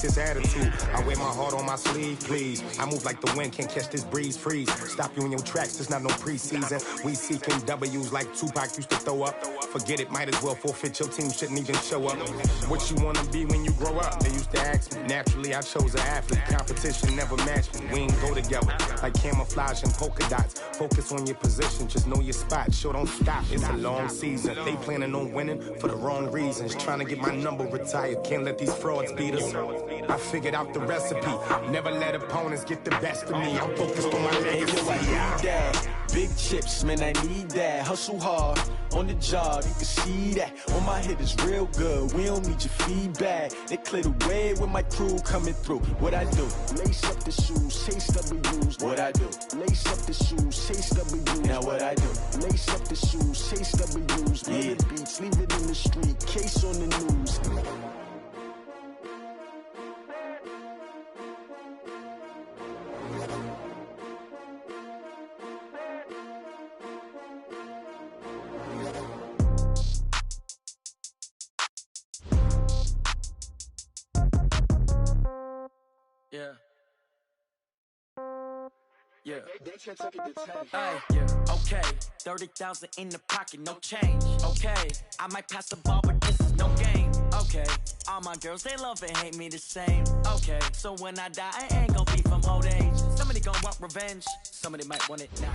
This attitude, I wear my heart on my sleeve, please. I move like the wind, can't catch this breeze, freeze. Stop you in your tracks, there's not no preseason. We seeking W's like Tupac used to throw up. Forget it, might as well forfeit, your team shouldn't even show up. What you wanna be when you grow up? They used to ask me. Naturally, I chose an athlete. Competition never matched me. We ain't go together like camouflage and polka dots. Focus on your position, just know your spot. Sure, don't stop, it's a long season. They planning on winning for the wrong reasons. Trying to get my number retired, can't let these frauds beat us. I figured out the recipe. Never let opponents get the best of me. I'm focused on my legacy. I need that. Big chips, man, I need that. Hustle hard on the job, you can see that. On my head is real good. We don't need your feedback. They clear the way with my crew coming through. What I do? Lace up the shoes, chase W's. What I do? Lace up the shoes, chase W's. Now what I do? Lace up the shoes, chase W's. Yeah. The beats, leave it in the street. Case on the news. Yeah. Yeah. Okay. 30,000 in the pocket, no change. Okay. I might pass the ball, but this is no game. Okay. All my girls, they love and hate me the same. Okay. So when I die, I ain't gon' be from old age. Somebody gon' want revenge. Somebody might want it now.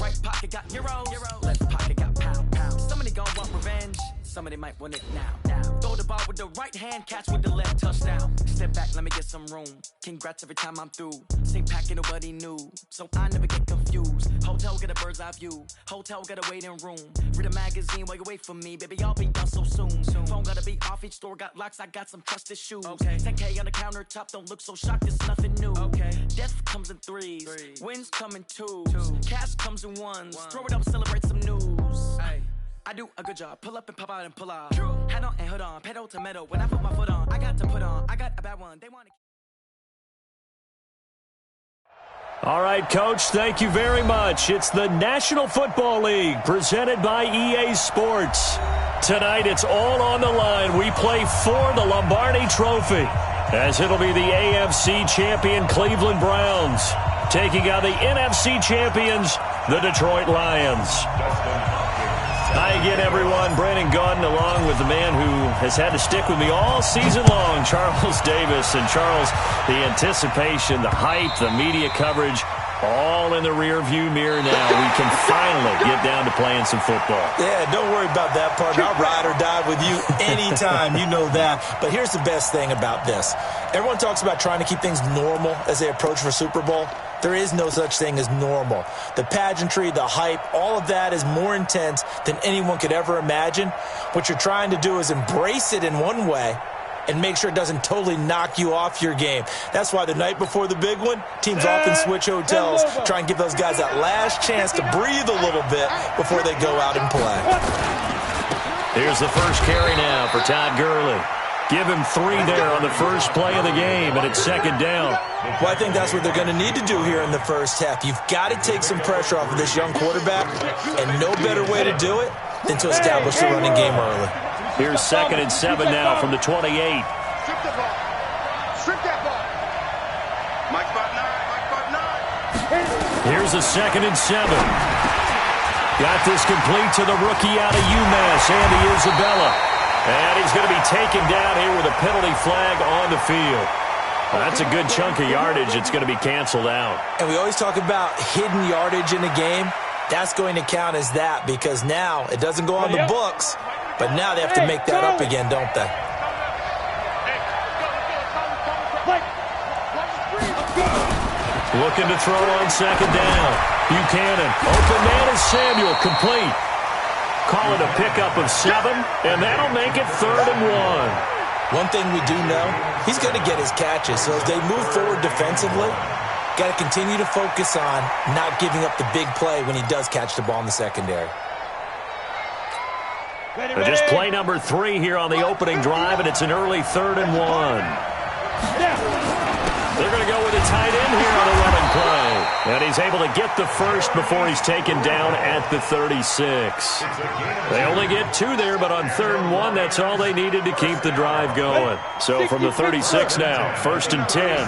Right pocket got euros. Left pocket got pounds. Somebody gon' want revenge. Somebody might want it now. Throw the ball with the right hand, catch with the left, touchdown. Step back, let me get some room. Congrats every time I'm through. Same packet, nobody knew, so I never get confused. Hotel, get a bird's eye view. Hotel, got a waiting room. Read a magazine while you wait for me, baby, I'll be done so soon. Phone gotta be off, each store got locks, I got some trusted shoes. Okay. 10K on the countertop, don't look so shocked, it's nothing new. Okay. Death comes in threes. Wins come in twos. Cash comes in ones. Throw it up, celebrate some news. Ay. I do a good job, pull up and pop out and pull out. Head on and hood on, pedal to metal. When I put my foot on, I got to put on. I got a bad one, they want to... All right, Coach, thank you very much. It's the National Football League presented by EA Sports. Tonight, it's all on the line. We play for the Lombardi Trophy, as it'll be the AFC champion Cleveland Browns taking on the NFC champions, the Detroit Lions. Hi again, everyone. Brandon Gaudin, along with the man who has had to stick with me all season long, Charles Davis. And Charles, the anticipation, the hype, the media coverage, all in the rear-view mirror now. We can finally get down to playing some football. Yeah, don't worry about that part. I'll ride or die with you anytime. You know that. But here's the best thing about this. Everyone talks about trying to keep things normal as they approach for Super Bowl. There is no such thing as normal. The pageantry, the hype, all of that is more intense than anyone could ever imagine. What you're trying to do is embrace it in one way and make sure it doesn't totally knock you off your game. That's why the night before the big one, teams often switch hotels, try and give those guys that last chance to breathe a little bit before they go out and play. Here's the first carry now for Todd Gurley. Give him 3 there on the first play of the game, and it's second down. Well, I think that's what they're going to need to do here in the first half. You've got to take some pressure off of this young quarterback, and no better way to do it than to establish the running game early. Here's 2nd and 7 now from the 28. Strip the ball. Strip that ball. Mike Button. Here's a 2nd and 7. Got this complete to the rookie out of UMass, Andy Isabella. And he's going to be taken down here with a penalty flag on the field. Well, that's a good chunk of yardage. It's going to be canceled out. And we always talk about hidden yardage in a game. That's going to count as that because now it doesn't go on the books, but now they have to make that up again, don't they? Looking to throw on 2nd down. Buchanan, open man is Samuel, complete. Call it a pickup of 7, and that'll make it 3rd and 1. One thing we do know, he's going to get his catches. So as they move forward defensively, got to continue to focus on not giving up the big play when he does catch the ball in the secondary. Just play number 3 here on the opening drive, and it's an early 3rd and 1. They're going to go with a tight end here on the running play. And he's able to get the first before he's taken down at the 36. They only get 2 there, but on 3rd and 1, that's all they needed to keep the drive going. So from the 36 now, 1st and 10.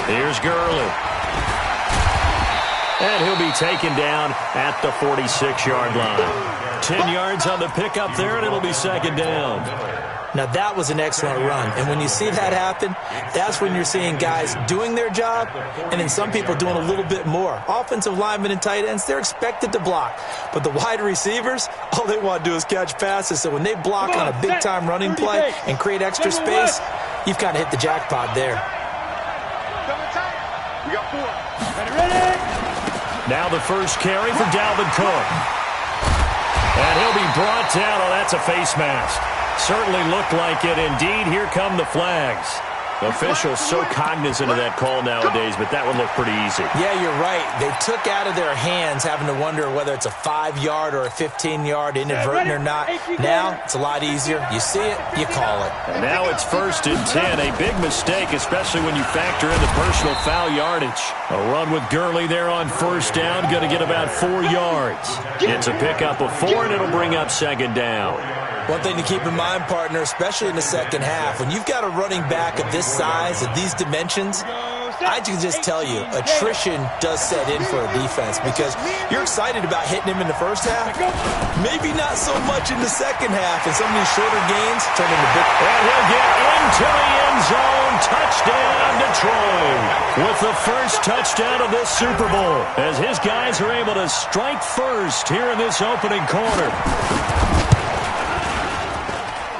Here's Gurley. And he'll be taken down at the 46-yard line. 10 yards on the pickup there, and it'll be 2nd down. Now, that was an excellent run. And when you see that happen, that's when you're seeing guys doing their job and then some people doing a little bit more. Offensive linemen and tight ends, they're expected to block. But the wide receivers, all they want to do is catch passes. So when they block on a big-time running play and create extra space, you've kind of hit the jackpot there. We got 4. Ready? Now the first carry for Dalvin Cook. And he'll be brought down. Oh, that's a face mask. Certainly looked like it. Indeed, here come the flags. Officials so cognizant of that call nowadays, but that one looked pretty easy. Yeah, you're right. They took out of their hands having to wonder whether it's a 5-yard or a 15-yard inadvertent or not. Now, it's a lot easier. You see it, you call it. And now it's 1st and 10. A big mistake, especially when you factor in the personal foul yardage. A run with Gurley there on 1st down. Going to get about 4 yards. It's a pickup of 4, and it'll bring up 2nd down. One thing to keep in mind, partner, especially in the second half, when you've got a running back of this size, of these dimensions, I can just tell you, attrition does set in for a defense because you're excited about hitting him in the first half. Maybe not so much in the second half, and some of these shorter gains turn into big. And he'll get into the end zone. Touchdown, Detroit. With the first touchdown of this Super Bowl, as his guys are able to strike first here in this opening quarter.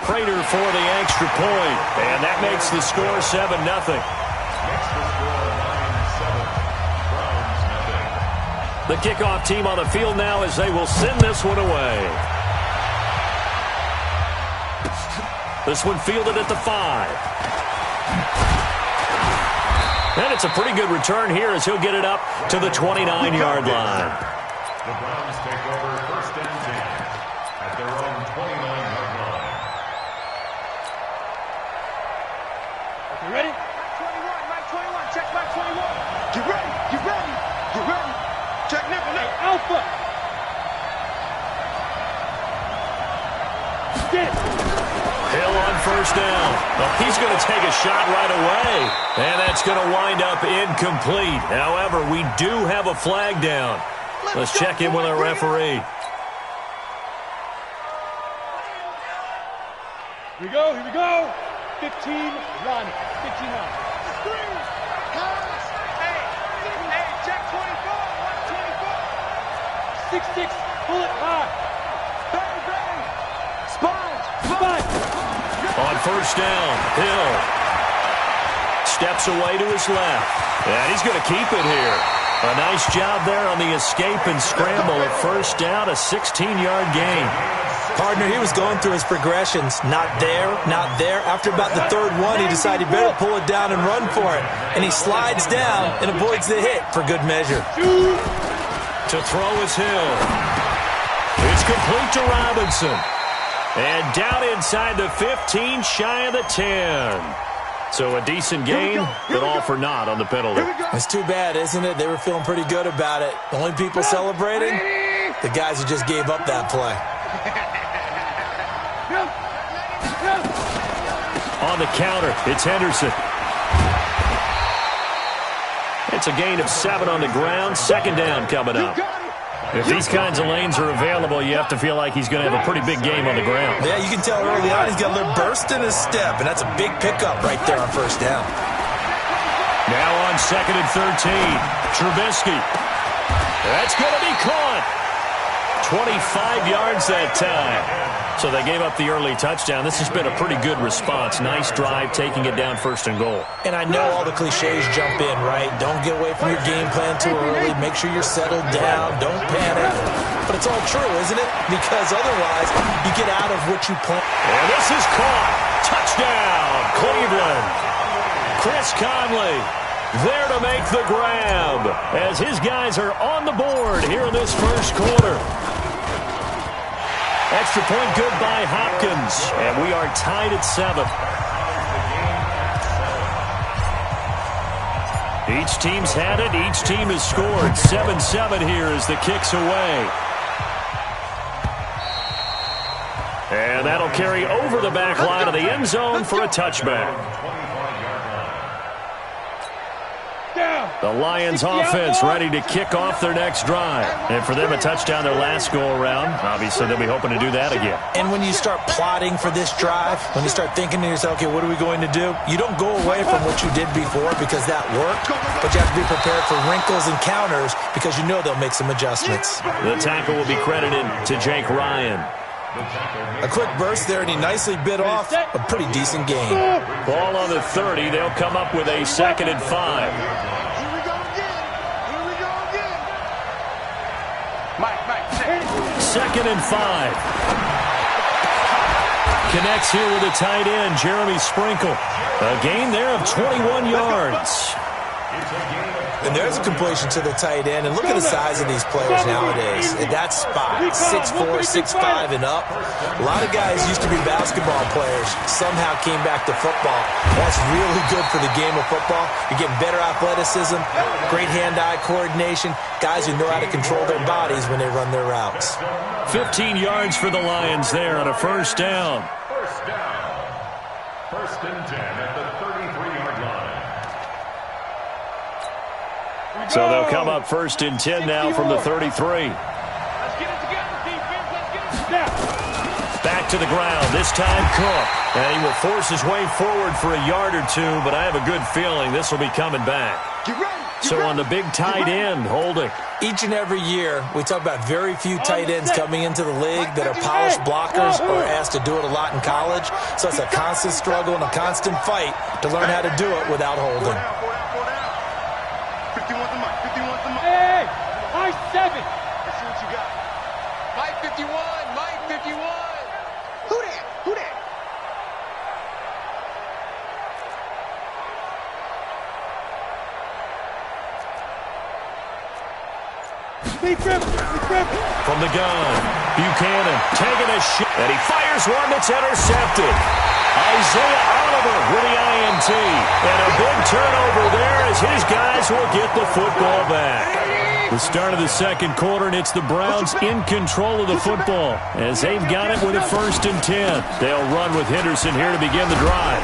Prater for the extra point, and that makes the score 7-0. The kickoff team on the field now as they will send this one away. This one fielded at the 5. And it's a pretty good return here as he'll get it up to the 29-yard line. The Browns take over 1st and 10 at their own 29-yard line. You ready? Mike 21, check Mike 21. Get ready, get ready, get ready. Check nickel, Alpha. Get it. Hill on 1st down. Well, he's going to take a shot right away. And that's going to wind up incomplete. However, we do have a flag down. Let's check in with our referee. Here we go, here we go. 15, run. 15 run. Hey, check 24, 24. 6-6, pull it high. Bang, spine. On 1st down, Hill steps away to his left. And he's going to keep it here. A nice job there on the escape and scramble at 1st down, a 16-yard gain. Partner, he was going through his progressions. Not there, not there. After about the 3rd one, he decided he better pull it down and run for it. And he slides down and avoids the hit for good measure. To throw is Hill. It's complete to Robinson. And down inside the 15, shy of the 10. So a decent gain, but all for naught on the penalty. It's too bad, isn't it? They were feeling pretty good about it. The only people celebrating, the guys who just gave up that play. On the counter, it's Henderson. It's a gain of 7 on the ground. 2nd down coming up. If these kinds of lanes are available, you have to feel like he's going to have a pretty big game on the ground. Yeah, you can tell early on he's got a little burst in his step, and that's a big pickup right there on 1st down. Now on 2nd and 13, Trubisky. That's going to be caught. 25 yards that time. So they gave up the early touchdown. This has been a pretty good response. Nice drive, taking it down 1st and goal. And I know all the cliches jump in, right? Don't get away from your game plan too early. Make sure you're settled down. Don't panic. But it's all true, isn't it? Because otherwise, you get out of what you plan. And this is caught. Touchdown, Cleveland. Chris Conley there to make the grab as his guys are on the board here in this 1st quarter. Extra point good by Hopkins, and we are tied at 7. Each team's had it. Each team has scored. 7-7 here as the kick's away. And that'll carry over the back line of the end zone for a touchback. The Lions offense ready to kick off their next drive. And for them, a touchdown their last go-around. Obviously, they'll be hoping to do that again. And when you start plotting for this drive, when you start thinking to yourself, okay, what are we going to do? You don't go away from what you did before because that worked, but you have to be prepared for wrinkles and counters because you know they'll make some adjustments. The tackle will be credited to Jake Ryan. A quick burst there, and he nicely bit off a pretty decent gain. Ball on the 30. They'll come up with a 2nd and 5. Second and 5. Connects here with a tight end, Jeremy Sprinkle. A gain there of 21 yards. And there's a completion to the tight end. And look at the size of these players nowadays. At that spot, 6'4", 6'5", and up. A lot of guys used to be basketball players, somehow came back to football. That's really good for the game of football. You're getting better athleticism, great hand-eye coordination, guys who know how to control their bodies when they run their routes. 15 yards for the Lions there on a first down. First down. 1st and 10 at the 33-yard line. So they'll come up 1st and 10 now from the 33. Let's get it together, defense. Let's get it together. Back to the ground, this time Cook. And he will force his way forward for a yard or two, but I have a good feeling this will be coming back. Get ready. So on the big tight end, holding. Each and every year, we talk about very few tight ends coming into the league that are polished blockers or asked to do it a lot in college. So it's a constant struggle and a constant fight to learn how to do it without holding. 51 to Mike. 51 to Mike. Hey, Mike 7. Let's see what you got. Mike 51. Mike 51. Who that? Who that? From the gun, Buchanan taking a shot, and he fires one that's intercepted. Isaiah Oliver with the INT, and a big turnover there as his guys will get the football back. The start of the second quarter, and it's the Browns in control of the football as they've got it with a 1st and 10. They'll run with Henderson here to begin the drive.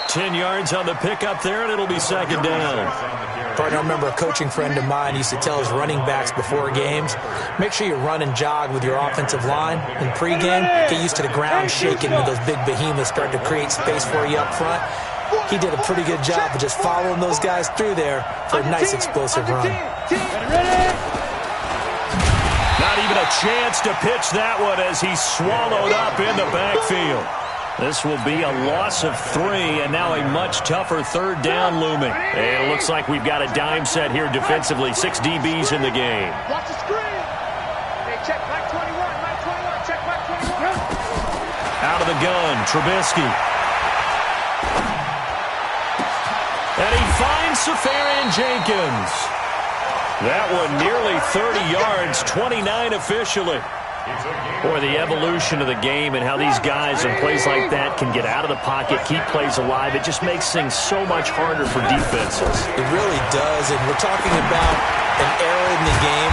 10 yards on the pickup there, and it'll be 2nd down. I remember a coaching friend of mine used to tell his running backs before games, make sure you run and jog with your offensive line in pregame. Get used to the ground shaking when those big behemoths start to create space for you up front. He did a pretty good job of just following those guys through there for a nice explosive run. Not even a chance to pitch that one as he's swallowed up in the backfield. This will be a loss of 3, and now a much tougher 3rd down looming. And it looks like we've got a dime set here defensively. 6 DBs in the game. Watch the screen. Hey, check Mike 21. Mike 21. Check Mike 21. Out of the gun, Trubisky. And he finds Safarian Jenkins. That one nearly 30 yards, 29 officially. Boy, the evolution of the game and how these guys in plays like that can get out of the pocket, keep plays alive, it just makes things so much harder for defenses. It really does, and we're talking about an era in the game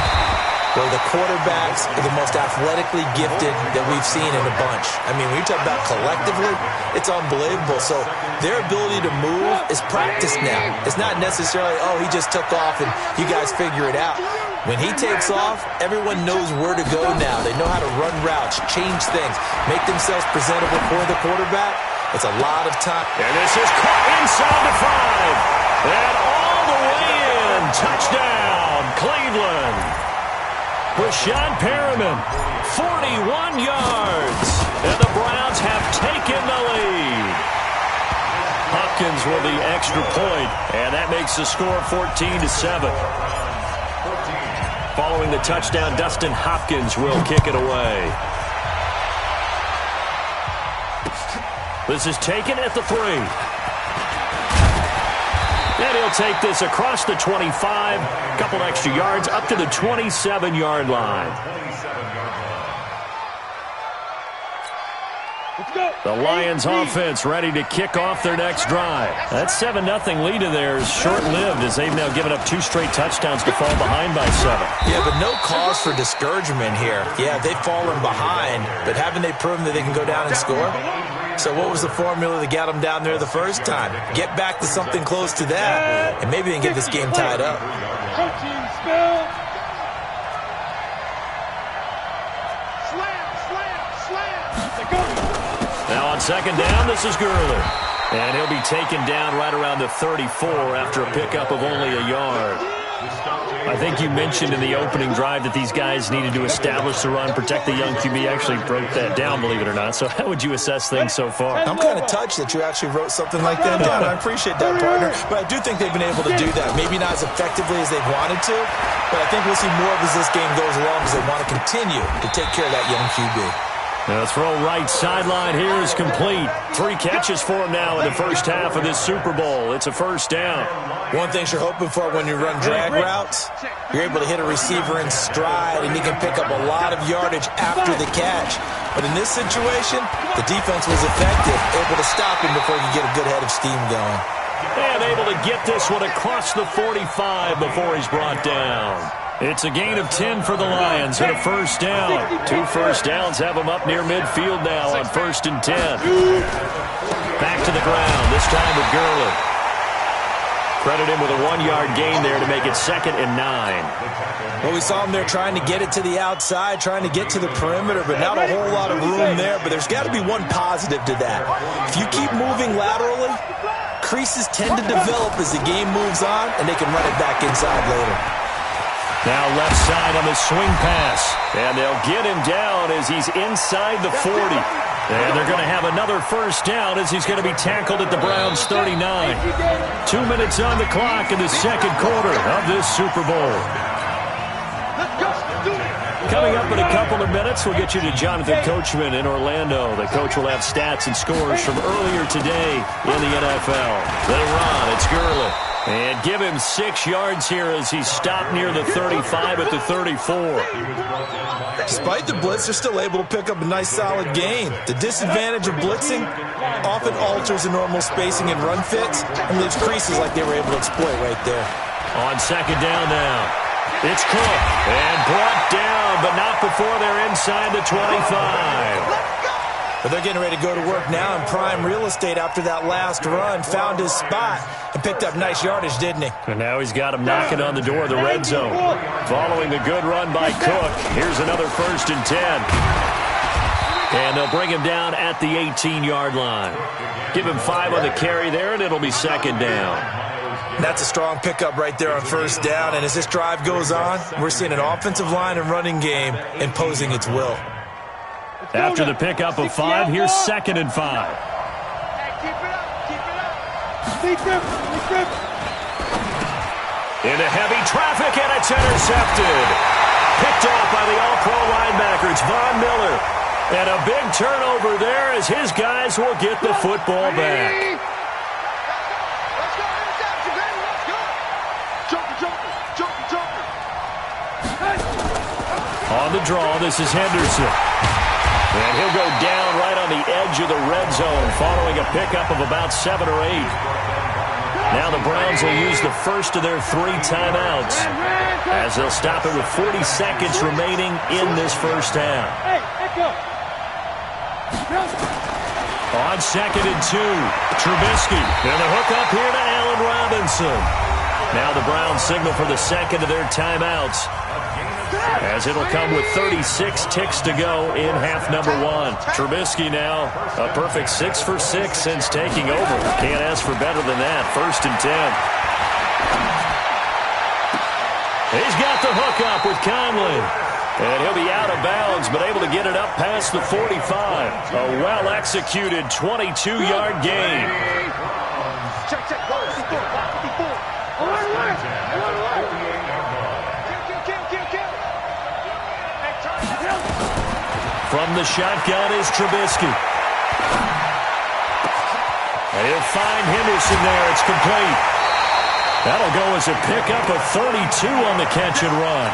where the quarterbacks are the most athletically gifted that we've seen in a bunch. I mean, when you talk about collectively, it's unbelievable. So their ability to move is practiced now. It's not necessarily, oh, he just took off and you guys figure it out. When he takes off, everyone knows where to go now. They know how to run routes, change things, make themselves presentable for the quarterback. It's a lot of time. And this is caught inside the 5. And all the way in. Touchdown, Cleveland. Rashad Perriman, 41 yards. And the Browns have taken the lead. Hopkins with the extra point, and that makes the score 14-7. Following the touchdown, Dustin Hopkins will kick it away. This is taken at the 3. And he'll take this across the 25. A couple extra yards up to the 27-yard line. The Lions offense ready to kick off their next drive. That 7-0 lead of theirs short-lived as they've now given up 2 straight touchdowns to fall behind by 7. Yeah, but no cause for discouragement here. Yeah, they've fallen behind, but haven't they proven that they can go down and score? So what was the formula that got them down there the first time? Get back to something close to that, and maybe they can get this game tied up. Now on second down, this is Gurley. And he'll be taken down right around the 34 after a pickup of only a yard. I think you mentioned in the opening drive that these guys needed to establish the run, protect the young QB. Actually broke that down, believe it or not. So how would you assess things so far? I'm kind of touched that you actually wrote something like that down. I appreciate that, partner. But I do think they've been able to do that. Maybe not as effectively as they've wanted to, but I think we'll see more of as this game goes along because they want to continue to take care of that young QB. The throw right sideline here is complete. 3 catches for him now in the first half of this Super Bowl. It's a first down. One thing you're hoping for when you run drag routes, you're able to hit a receiver in stride, and he can pick up a lot of yardage after the catch. But in this situation, the defense was effective, able to stop him before he could get a good head of steam going. And able to get this one across the 45 before he's brought down. It's a gain of 10 for the Lions and a first down. 2 first downs have them up near midfield now on 1st and 10. Back to the ground, this time with Gurley. Credit him with a 1-yard gain there to make it 2nd and 9. Well, we saw him there trying to get it to the outside, trying to get to the perimeter, but not a whole lot of room there. But there's got to be one positive to that. If you keep moving laterally, creases tend to develop as the game moves on, and they can run it back inside later. Now left side on the swing pass. And they'll get him down as he's inside the 40. And they're going to have another first down as he's going to be tackled at the Browns' 39. 2 minutes on the clock in the second quarter of this Super Bowl. Coming up in a couple of minutes, we'll get you to Jonathan Coachman in Orlando. The coach will have stats and scores from earlier today in the NFL. They run. It's Gurley. And give him 6 yards here as he's stopped near the 35 at the 34. Despite the blitz, they're still able to pick up a nice solid gain. The disadvantage of blitzing often alters the normal spacing and run fits and leaves creases like they were able to exploit right there. On second down now, it's Cook. And brought down, but not before they're inside the 25. But they're getting ready to go to work now in prime real estate after that last run. Found his spot and picked up nice yardage, didn't he? And now he's got him knocking on the door of the red zone. Following the good run by Cook, here's another 1st and 10. And they'll bring him down at the 18-yard line. Give him 5 on the carry there, and it'll be 2nd down. That's a strong pickup right there on 1st down. And as this drive goes on, we're seeing an offensive line and running game imposing its will. After the pickup of 5, here's 2nd and 5. Into heavy traffic, and it's intercepted. Picked off by the All-Pro linebacker. It's Von Miller. And a big turnover there as his guys will get the football back. On the draw, this is Henderson. And he'll go down right on the edge of the red zone following a pickup of about 7 or 8. Now the Browns will use the first of their 3 timeouts as they'll stop it with 40 seconds remaining in this first half. On 2nd and 2, Trubisky. And the hook up here to Allen Robinson. Now the Browns signal for the second of their timeouts, as it'll come with 36 ticks to go in half number 1. Trubisky now a perfect 6 for 6 since taking over. Can't ask for better than that. 1st and 10. He's got the hook up with Conley. And he'll be out of bounds, but able to get it up past the 45. A well-executed 22-yard gain. From the shotgun is Trubisky. And he'll find Henderson there. It's complete. That'll go as a pickup of 32 on the catch and run.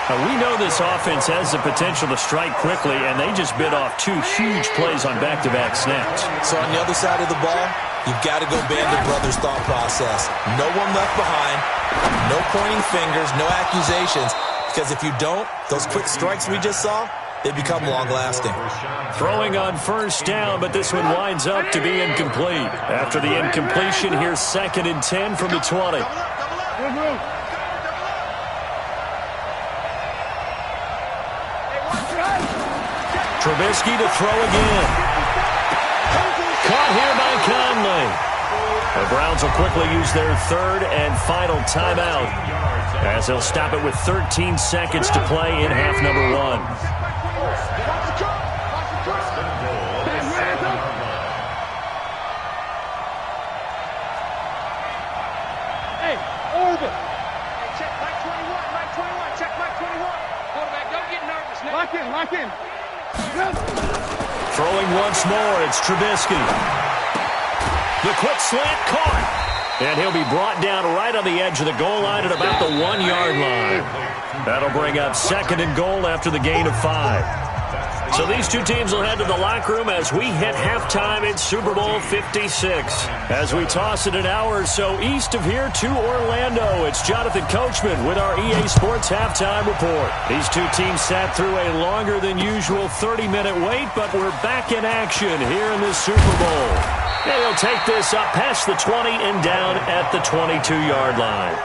We know this offense has the potential to strike quickly, and they just bit off 2 huge plays on back-to-back snaps. So on the other side of the ball, you've got to go Bandit Brothers' thought process. No one left behind, no pointing fingers, no accusations, because if you don't, those quick strikes we just saw, they become long-lasting. Throwing on first down, but this one winds up to be incomplete. After the incompletion, here's 2nd and 10 from the 20. Trubisky to throw again. Caught here by Conley. The Browns will quickly use their 3rd and final timeout, as they'll stop it with 13 seconds to play in half number 1. Hey, Orbit. Hey, check Mike 21, Mike 21, check Mike 21. Quarterback, don't get nervous now. Lock in. Throwing once more, it's Trubisky. The quick slant caught. And he'll be brought down right on the edge of the goal line at about the 1-yard line. That'll bring up 2nd and goal after the gain of 5. So these two teams will head to the locker room as we hit halftime in Super Bowl 56. As we toss it an hour or so east of here to Orlando, it's Jonathan Coachman with our EA Sports Halftime Report. These two teams sat through a longer than usual 30-minute wait, but we're back in action here in the Super Bowl. And he'll take this up past the 20 and down at the 22-yard line.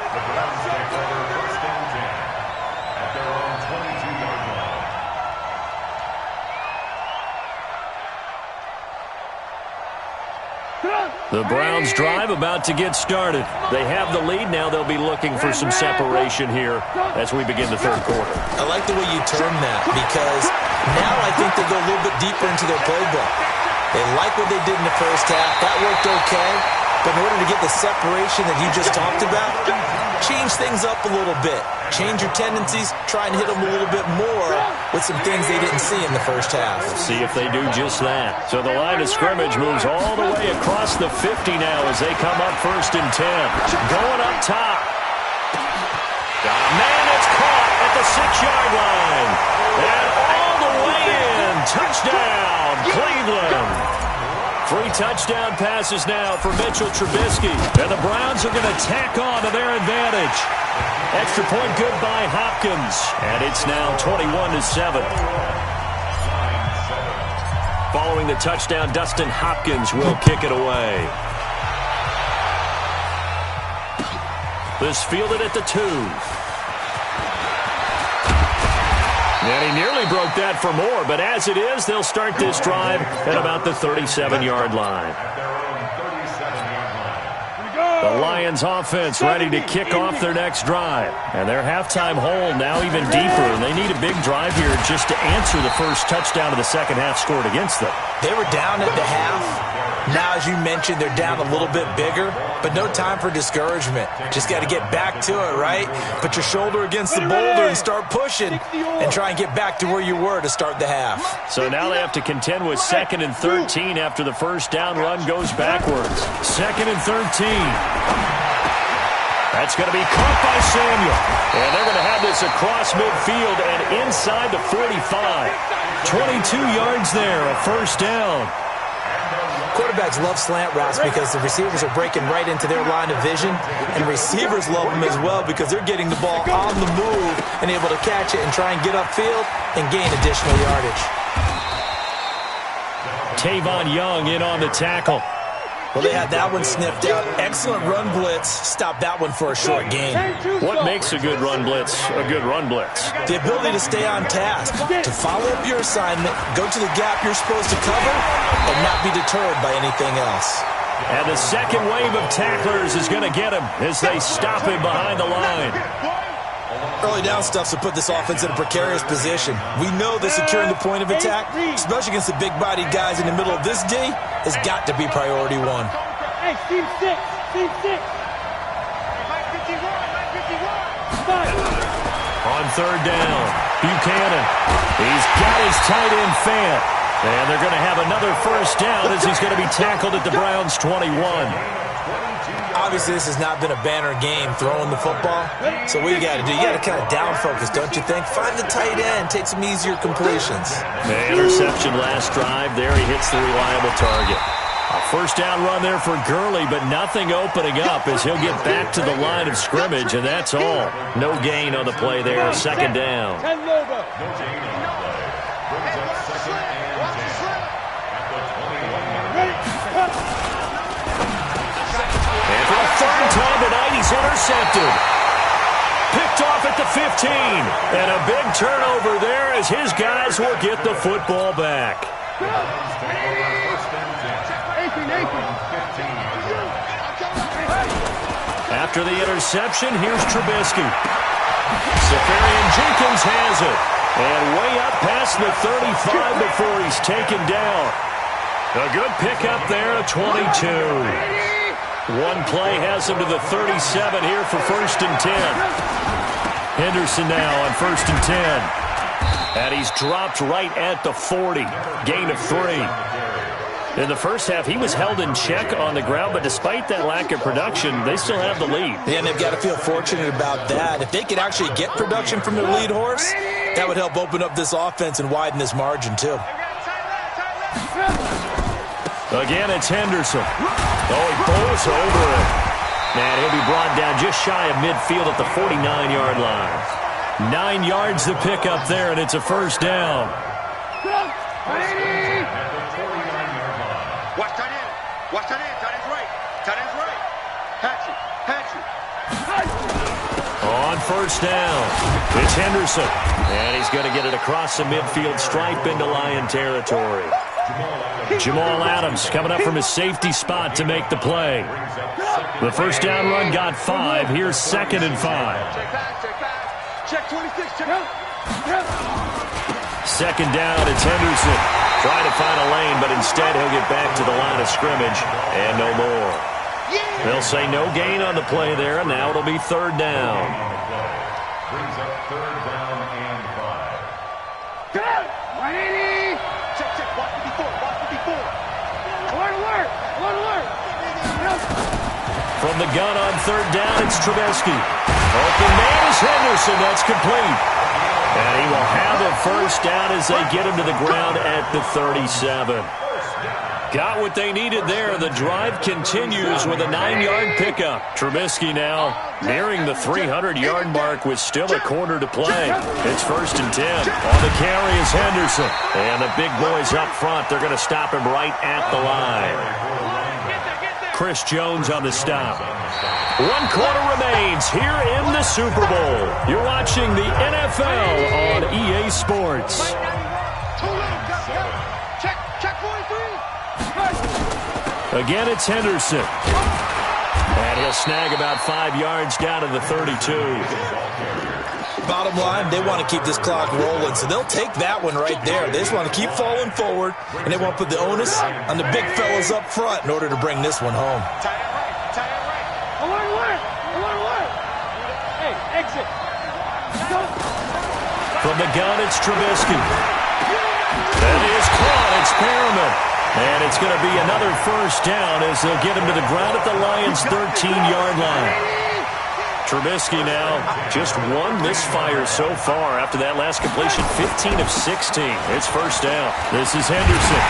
The Browns drive about to get started. They have the lead. Now they'll be looking for some separation here as we begin the 3rd quarter. I like the way you term that, because now I think they go a little bit deeper into their playbook. They like what they did in the first half. That worked okay. But in order to get the separation that you just talked about, change things up a little bit. Change your tendencies. Try and hit them a little bit more with some things they didn't see in the first half. See if they do just that. So the line of scrimmage moves all the way across the 50 now as they come up 1st and 10. Going up top. Man, it's caught at the 6-yard line. And all the way in. Touchdown, Cleveland. 3 touchdown passes now for Mitchell Trubisky. And the Browns are going to tack on to their advantage. Extra point good by Hopkins. And it's now 21-7. Following the touchdown, Dustin Hopkins will kick it away. This fielded at the 2. And he nearly broke that for more, but as it is, they'll start this drive at about the 37-yard line. The Lions offense ready to kick off their next drive. And their halftime hole now even deeper, and they need a big drive here just to answer the first touchdown of the second half scored against them. They were down at the half. Now, as you mentioned, they're down a little bit bigger, but no time for discouragement. Just got to get back to it, right? Put your shoulder against the boulder and start pushing and try and get back to where you were to start the half. So now they have to contend with 2nd and 13 after the first down run goes backwards. 2nd and 13. That's going to be caught by Samuel. And they're going to have this across midfield and inside the 45. 22 yards there, a first down. Quarterbacks love slant routes because the receivers are breaking right into their line of vision, and receivers love them as well because they're getting the ball on the move and able to catch it and try and get upfield and gain additional yardage. Tavon Young in on the tackle. Well, they had that one sniffed out. Excellent run blitz. Stop that one for a short gain. What makes a good run blitz a good run blitz? The ability to stay on task, to follow up your assignment, go to the gap you're supposed to cover, and not be deterred by anything else. And the second wave of tacklers is going to get him as they stop him behind the line. Early down stuff to put this offense in a precarious position. We know that securing the point of attack, especially against the big-bodied guys in the middle of this D, has got to be priority 1. Hey, Steve 6. Mike 51, Mike 51. On 3rd down, Buchanan. He's got his tight end Fant. And they're going to have another first down as he's going to be tackled at the Browns' 21. Obviously, this has not been a banner game throwing the football. So what you got to do, you got to kind of down focus, don't you think? Find the tight end, take some easier completions. The interception last drive. There he hits the reliable target. A first down run there for Gurley, but nothing opening up as he'll get back to the line of scrimmage, and that's all. No gain on the play there. Second down. No gain on the play. Brings up second and 10 at the 21-yard line. And for the third time tonight, he's intercepted. Picked off at the 15. And a big turnover there as his guys will get the football back. After the interception, here's Trubisky. Safarian Jenkins has it. And way up past the 35 before he's taken down. A good pickup there, a 22. One play has him to the 37 here for 1st and 10. Henderson now on 1st and 10. And he's dropped right at the 40. Gain of 3. In the first half, he was held in check on the ground, but despite that lack of production, they still have the lead. Yeah, and they've got to feel fortunate about that. If they could actually get production from their lead horse, that would help open up this offense and widen this margin, too. Again, it's Henderson. Oh, he pulls over it. And he'll be brought down just shy of midfield at the 49-yard line. 9 yards to pick up there, and it's a first down. Watch tight end. Watch tight end. Tight end's right. Tight end's right. Hatch it. Hatch it. On first down, it's Henderson. And he's going to get it across the midfield stripe into Lion territory. Jamal Adams coming up from his safety spot to make the play. The first down run got 5. Here's 2nd and 5. Check back. Check back. Check 26. Check out. Second down, it's Henderson. Trying to find a lane, but instead he'll get back to the line of scrimmage and no more. They'll say no gain on the play there, and now it'll be 3rd down. Brings up 3rd down and 5. Check. Watch the before. Alert. From the gun on 3rd down, it's Trubisky. Open man is Henderson. That's complete. And he will have a first down as they get him to the ground at the 37. Got what they needed there. The drive continues with a 9-yard pickup. Trubisky now nearing the 300-yard mark with still a quarter to play. It's 1st and 10. On the carry is Henderson. And the big boys up front, they're going to stop him right at the line. Chris Jones on the stop. 1 quarter remains here in the Super Bowl. You're watching the NFL on EA Sports. Check 43. Again, it's Henderson. And he'll snag about 5 yards down to the 32. Bottom line, they want to keep this clock rolling, so they'll take that one right there. They just want to keep falling forward, and they want to put the onus on the big fellas up front in order to bring this one home. Tight end right. Alert. Hey, exit. From the gun, it's Trubisky. That is caught. It's Perriman. And it's going to be another first down as they'll get him to the ground at the Lions' 13-yard line. Trubisky now just 1 misfire so far after that last completion, 15 of 16. It's first down. This is Henderson.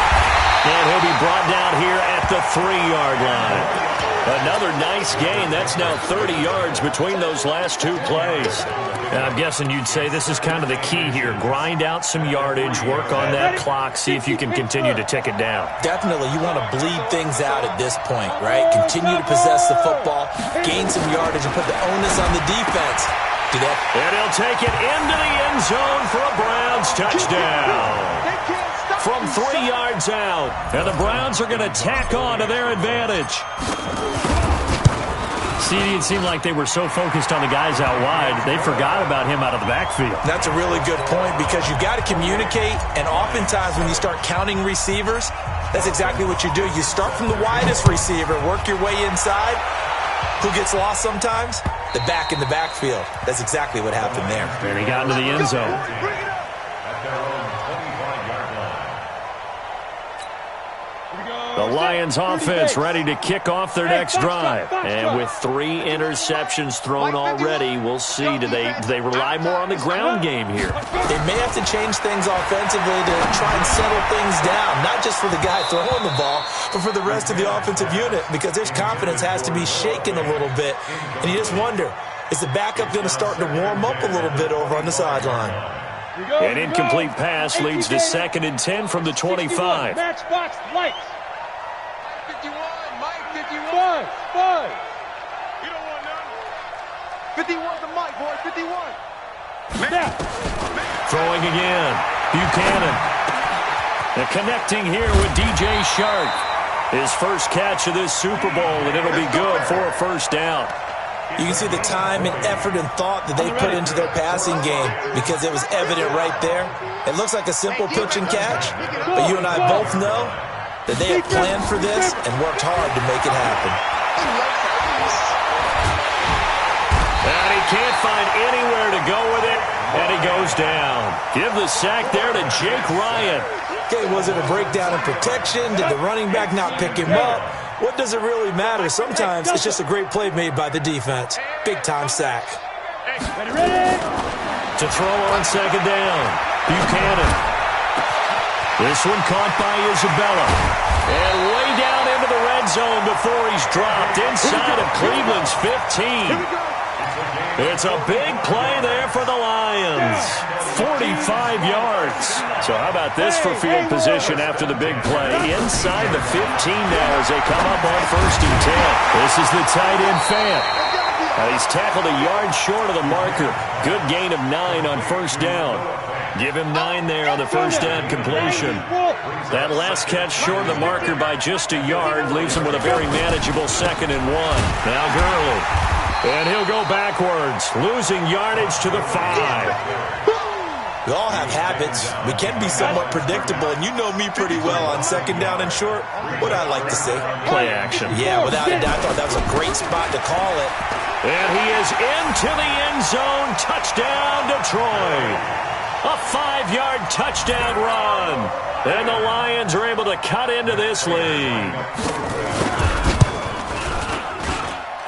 And he'll be brought down here at the 3-yard line. Another nice gain. That's now 30 yards between those last 2 plays. And I'm guessing you'd say this is kind of the key here. Grind out some yardage, work on that clock, see if you can continue to tick it down. Definitely. You want to bleed things out at this point, right? Continue to possess the football, gain some yardage, and put the onus on the defense. Do that. And he'll take it into the end zone for a Browns touchdown. From 3 yards out. And the Browns are going to tack on to their advantage. See, it seemed like they were so focused on the guys out wide, they forgot about him out of the backfield. That's a really good point because you got to communicate, and oftentimes when you start counting receivers, that's exactly what you do. You start from the widest receiver, work your way inside. Who gets lost sometimes? The back in the backfield. That's exactly what happened there. And he got into the end zone. The Lions offense ready to kick off their next drive. And with 3 interceptions thrown already, we'll see. Do they rely more on the ground game here? They may have to change things offensively to try and settle things down, not just for the guy throwing the ball, but for the rest of the offensive unit, because their confidence has to be shaken a little bit. And you just wonder, is the backup going to start to warm up a little bit over on the sideline? An incomplete pass leads to 2nd and 10 from the 25. Matchbox lights. 51, Mike, 51. 5. You don't want none. 51 to Mike, boy, 51. Throwing again. Buchanan. And connecting here with DJ Shark. His first catch of this Super Bowl, and it'll be good for a first down. You can see the time and effort and thought that they put into their passing game because it was evident right there. It looks like a simple pitch and catch, but you and I both know that they have planned for this and worked hard to make it happen. And he can't find anywhere to go with it, and he goes down. Give the sack there to Jake Ryan. Okay, was it a breakdown in protection? Did the running back not pick him up? What does it really matter? Sometimes it's just a great play made by the defense. Big-time sack. To throw on 2nd down, Buchanan. This one caught by Isabella. And way down into the red zone before he's dropped inside of Cleveland's 15. It's a big play there for the Lions. 45 yards. So how about this for field position after the big play? Inside the 15 now as they come up on 1st and 10. This is the tight end Fant. Now he's tackled a yard short of the marker. Good gain of 9 on 1st down. Give him 9 there on the 1st down completion. That last catch short of the marker by just a yard leaves him with a very manageable 2nd and 1. Now Gurley. And he'll go backwards, losing yardage to the 5. We all have habits. We can be somewhat predictable, and you know me pretty well on 2nd down and short. What I like to see. Play action. Yeah, without a doubt. I thought that was a great spot to call it. And he is into the end zone. Touchdown, Detroit. A 5-yard touchdown run. And the Lions are able to cut into this lead.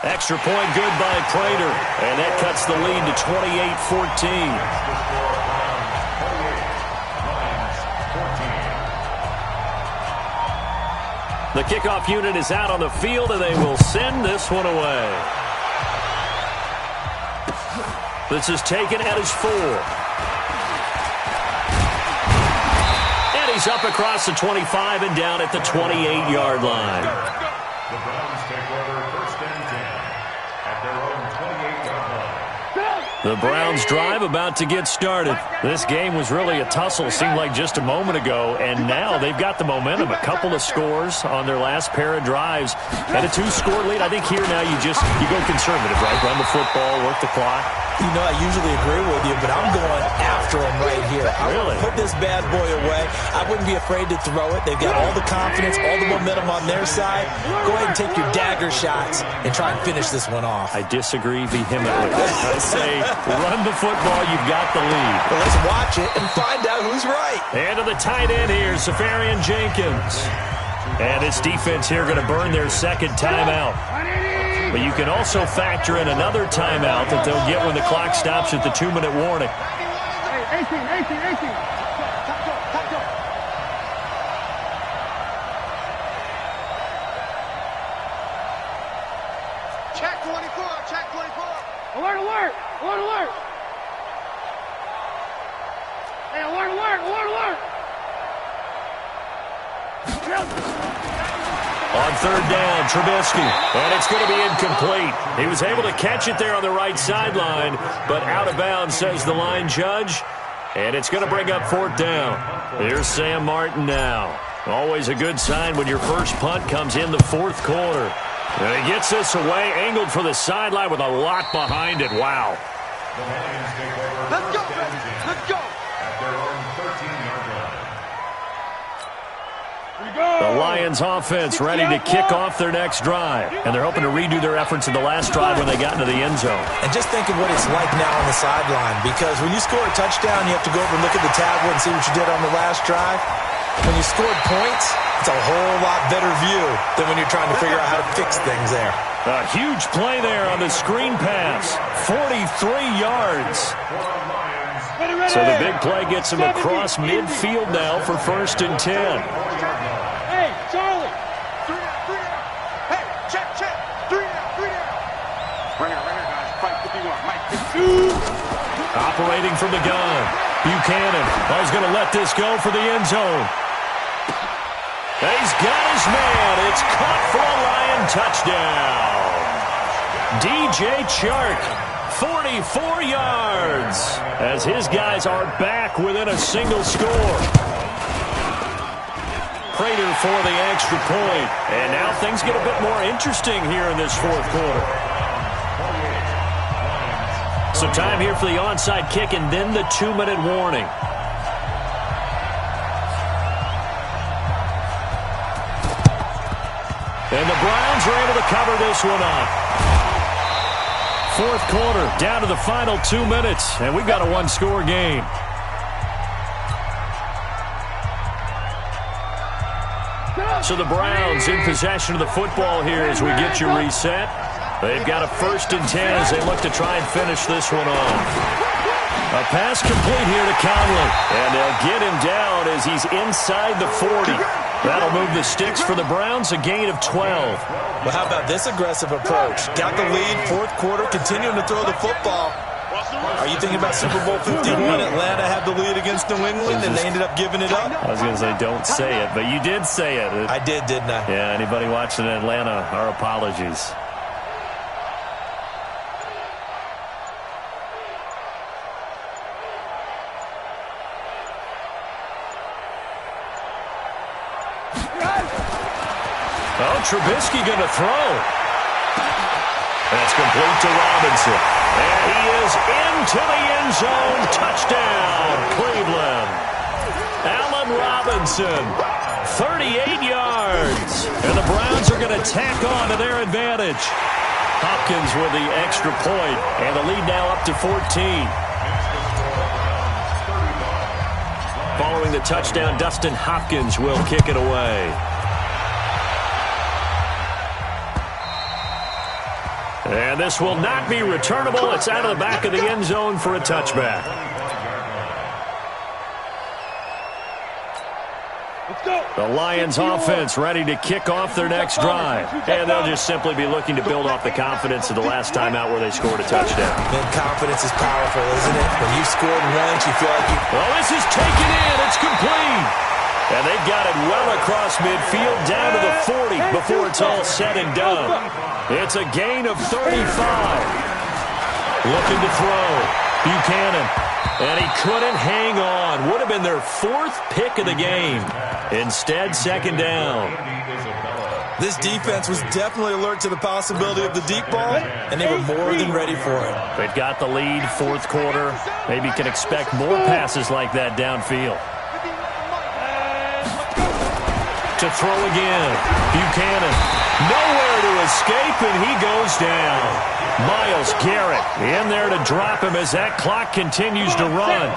Extra point good by Prater. And that cuts the lead to 28-14. The kickoff unit is out on the field, and they will send this one away. This is taken at his 4. And he's up across the 25 and down at the 28-yard line. The Browns take over 1st and 10 at their own 28-yard line. The Browns drive about to get started. This game was really a tussle, seemed like just a moment ago, and now they've got the momentum. A couple of scores on their last pair of drives and a 2-score lead. I think here now you go conservative, right? Run the football, work the clock. You know, I usually agree with you, but I'm going after him right here. I want to put this bad boy away. I wouldn't be afraid to throw it. They've got all the confidence, all the momentum on their side. Go ahead and take your dagger shots and try and finish this one off. I disagree vehemently. I say run the football. You've got the lead. Well, let's watch it and find out who's right. And to the tight end here, Safarian Jenkins. And this defense here going to burn their 2nd timeout. But you can also factor in another timeout that they'll get when the clock stops at the 2-minute warning. Check 24, check 24. Alert, alert, alert, alert. Hey, alert, alert, alert, alert. On 3rd down, Trubisky, and it's going to be incomplete. He was able to catch it there on the right sideline, but out of bounds, says the line judge, and it's going to bring up 4th down. Here's Sam Martin now. Always a good sign when your first punt comes in the 4th quarter. And he gets this away, angled for the sideline with a lot behind it. Wow. The Lions take over. Let's go, let's go. At their own 13-yard line. The Lions offense ready to kick off their next drive. And they're hoping to redo their efforts in the last drive when they got into the end zone. And just think of what it's like now on the sideline, because when you score a touchdown, you have to go over and look at the tablet and see what you did on the last drive. When you scored points, It's a whole lot better view than when you're trying to figure out how to fix things there. A huge play there on the screen pass. 43 yards. So the big play gets him across midfield now for 1st and 10. Hey, Charlie. 3 out. Hey, check. 3 out. Right here, guys. Fight 51. Mike 52. Operating from the gun. Buchanan. He's going to let this go for the end zone. He's got his man. It's caught for a Lion touchdown. DJ Chark, 44 yards, as his guys are back within a single score. Prater for the extra point. And now things get a bit more interesting here in this 4th quarter. So time here for the onside kick and then the 2-minute warning. And the Browns are able to cover this one up. 4th quarter, down to the final 2 minutes, and we've got a 1-score game. So the Browns in possession of the football here as we get you reset. They've got a 1st and 10 as they look to try and finish this one off. A pass complete here to Conley, and they'll get him down as he's inside the 40. That'll move the sticks for the Browns, a gain of 12. Well, how about this aggressive approach? Got the lead, 4th quarter, continuing to throw the football. Are you thinking about Super Bowl 51? Atlanta had the lead against New England, and they ended up giving it up? I was going to say, don't say it, but you did say it. I did, didn't I? Yeah, anybody watching Atlanta, our apologies. Oh, Trubisky going to throw. That's complete to Robinson. And he is into the end zone. Touchdown, Cleveland. Allen Robinson, 38 yards. And the Browns are going to tack on to their advantage. Hopkins with the extra point, and the lead now up to 14. Following the touchdown, Dustin Hopkins will kick it away. And this will not be returnable. It's out of the back of the end zone for a touchback. The Lions offense ready to kick off their next drive. And they'll just simply be looking to build off the confidence of the last time out where they scored a touchdown. Man, confidence is powerful, isn't it? When you scored once, you feel like you... Well, this is taken in. It's complete. And they've got it well across midfield down to the 40 before it's all said and done. It's a gain of 35. Looking to throw. Buchanan. And he couldn't hang on. Would have been their 4th pick of the game. Instead, 2nd down. This defense was definitely alert to the possibility of the deep ball, and they were more than ready for it. They've got the lead, 4th quarter. Maybe can expect more passes like that downfield. To throw again. Buchanan. Nowhere to escape, and he goes down. Myles Garrett in there to drop him as that clock continues to run.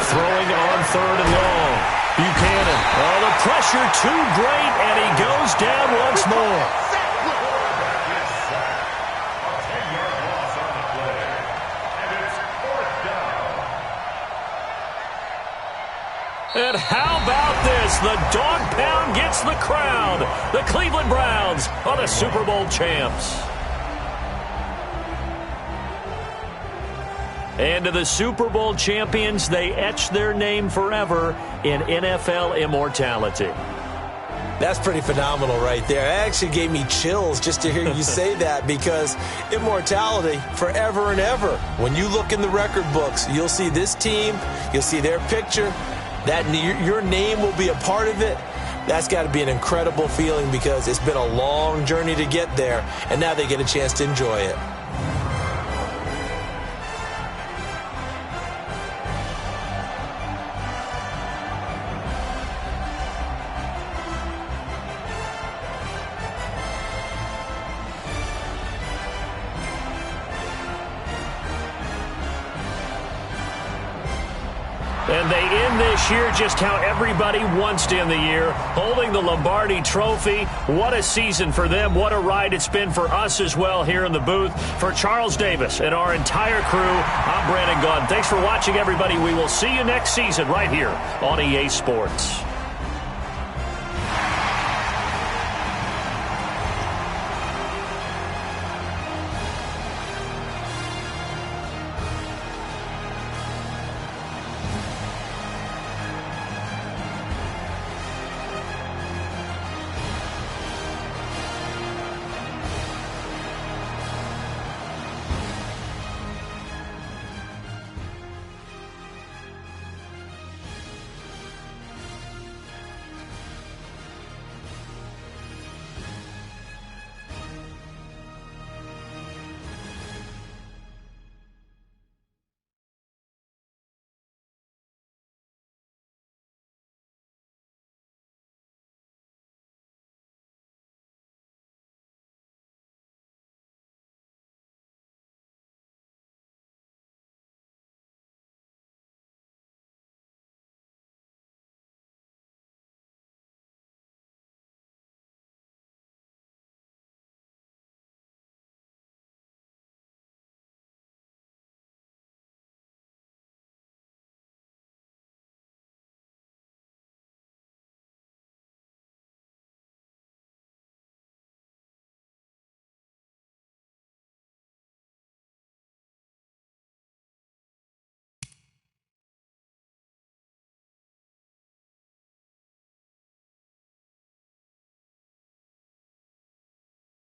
Throwing on 3rd and long. Buchanan. Oh, the pressure too great, and he goes down once more. And how about this? The dog pound gets the crowd. The Cleveland Browns are the Super Bowl champs. And to the Super Bowl champions, they etch their name forever in NFL immortality. That's pretty phenomenal right there. It actually gave me chills just to hear you say that, because immortality forever and ever. When you look in the record books, you'll see this team, you'll see their picture, that your name will be a part of it. That's got to be an incredible feeling, because it's been a long journey to get there, and now they get a chance to enjoy it. And they end this year just how everybody wants to end the year, holding the Lombardi Trophy. What a season for them. What a ride it's been for us as well here in the booth. For Charles Davis and our entire crew, I'm Brandon Gunn. Thanks for watching, everybody. We will see you next season right here on EA Sports.